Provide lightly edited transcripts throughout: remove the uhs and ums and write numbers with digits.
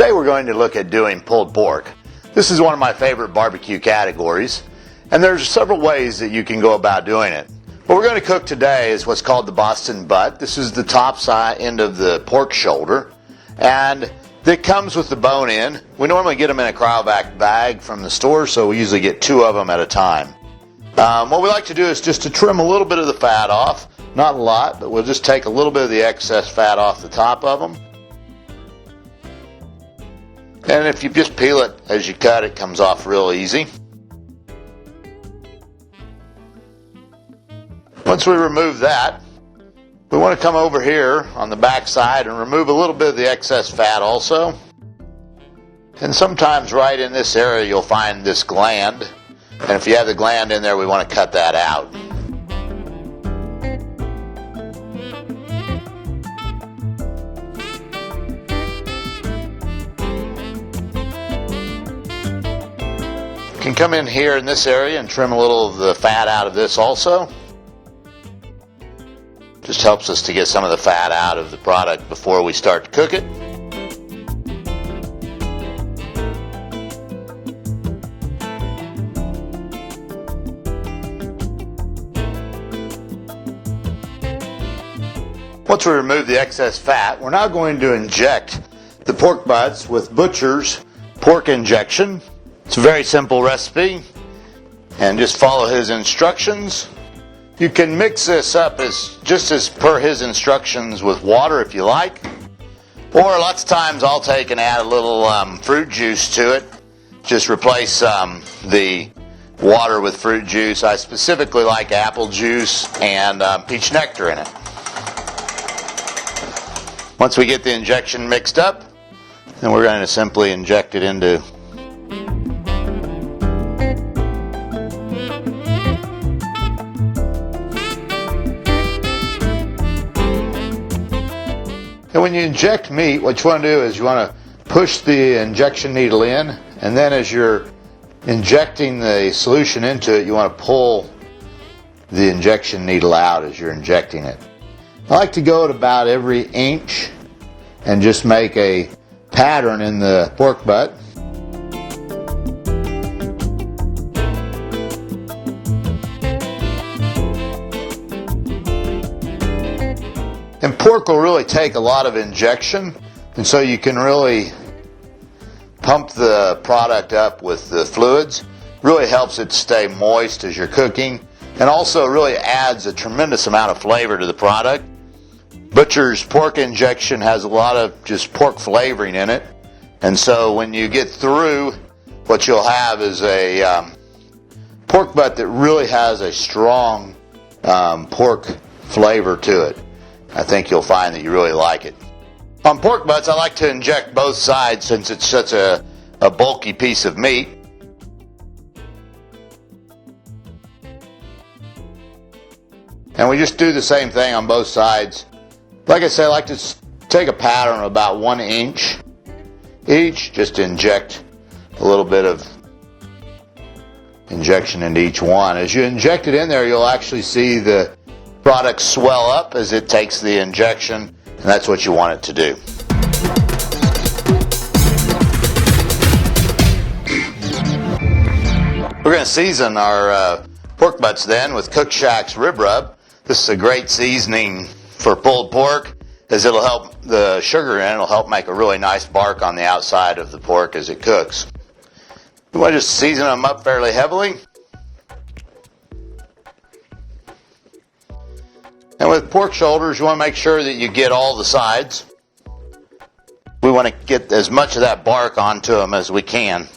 Today we're going to look at doing pulled pork. This is one of my favorite barbecue categories, and there's several ways that you can go about doing it. What we're going to cook today is what's called the Boston butt. This is the top side end of the pork shoulder, and it comes with the bone in. We normally get them in a cryovac bag from the store, so we usually get 2 of them at a time. What we like to do is just to trim a little bit of the fat off. Not a lot, but we'll just take a little bit of the excess fat off the top of them. And if you just peel it as you cut, it comes off real easy. Once we remove that, we want to come over here on the back side and remove a little bit of the excess fat also. And sometimes right in this area you'll find this gland. And if you have the gland in there, we want to cut that out. You can come in here in this area and trim a little of the fat out of this also. Just helps us to get some of the fat out of the product before we start to cook it. Once we remove the excess fat, we're now going to inject the pork butts with Butcher's Pork Injection. It's a very simple recipe, and just follow his instructions. You can mix this up just as per his instructions with water if you like, or lots of times I'll take and add a little fruit juice to it. Just replace the water with fruit juice. I specifically like apple juice and peach nectar in it. Once we get the injection mixed up, then we're going to simply inject it into And when you inject meat, what you want to do is you want to push the injection needle in, and then as you're injecting the solution into it, you want to pull the injection needle out as you're injecting it. I like to go at about every inch and just make a pattern in the pork butt. And pork will really take a lot of injection, and so you can really pump the product up with the fluids. Really helps it stay moist as you're cooking, and also really adds a tremendous amount of flavor to the product. Butcher's Pork Injection has a lot of just pork flavoring in it, and so when you get through, what you'll have is a pork butt that really has a strong pork flavor to it. I think you'll find that you really like it. On pork butts, I like to inject both sides since it's such a bulky piece of meat. And we just do the same thing on both sides. Like I said, I like to take a pattern of about 1 inch each, just to inject a little bit of injection into each one. As you inject it in there, you'll actually see the product swell up as it takes the injection, and that's what you want it to do. We're going to season our pork butts then with Cookshack's Rib Rub. This is a great seasoning for pulled pork, as it'll help the sugar in it. It'll help make a really nice bark on the outside of the pork as it cooks. You want to just season them up fairly heavily. And with pork shoulders, you want to make sure that you get all the sides. We want to get as much of that bark onto them as we can.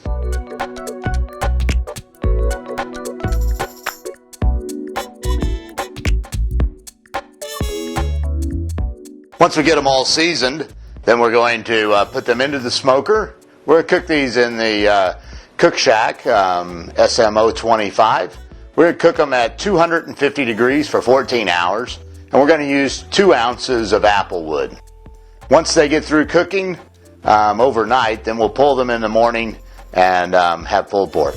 Once we get them all seasoned, then we're going to put them into the smoker. We're going to cook these in the Cookshack SM025. We're going to cook them at 250 degrees for 14 hours. And we're going to use 2 ounces of apple wood. Once they get through cooking overnight, then we'll pull them in the morning and have pulled pork.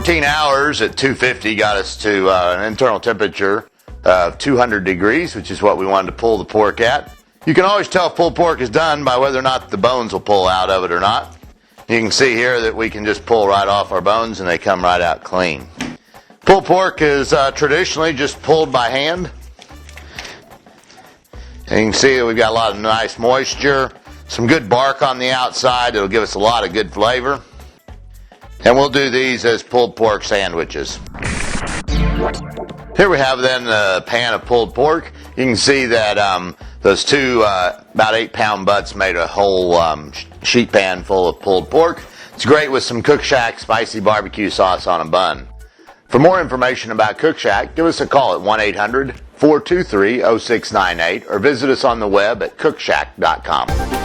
14 hours at 250 got us to an internal temperature of 200 degrees, which is what we wanted to pull the pork at. You can always tell if pulled pork is done by whether or not the bones will pull out of it or not. You can see here that we can just pull right off our bones and they come right out clean. Pulled pork is traditionally just pulled by hand. And you can see that we've got a lot of nice moisture, some good bark on the outside. It'll give us a lot of good flavor. And we'll do these as pulled pork sandwiches. Here we have then a pan of pulled pork. You can see that those two about 8-pound butts made a whole sheet pan full of pulled pork. It's great with some Cookshack spicy barbecue sauce on a bun. For more information about Cookshack, give us a call at 1-800-423-0698 or visit us on the web at cookshack.com.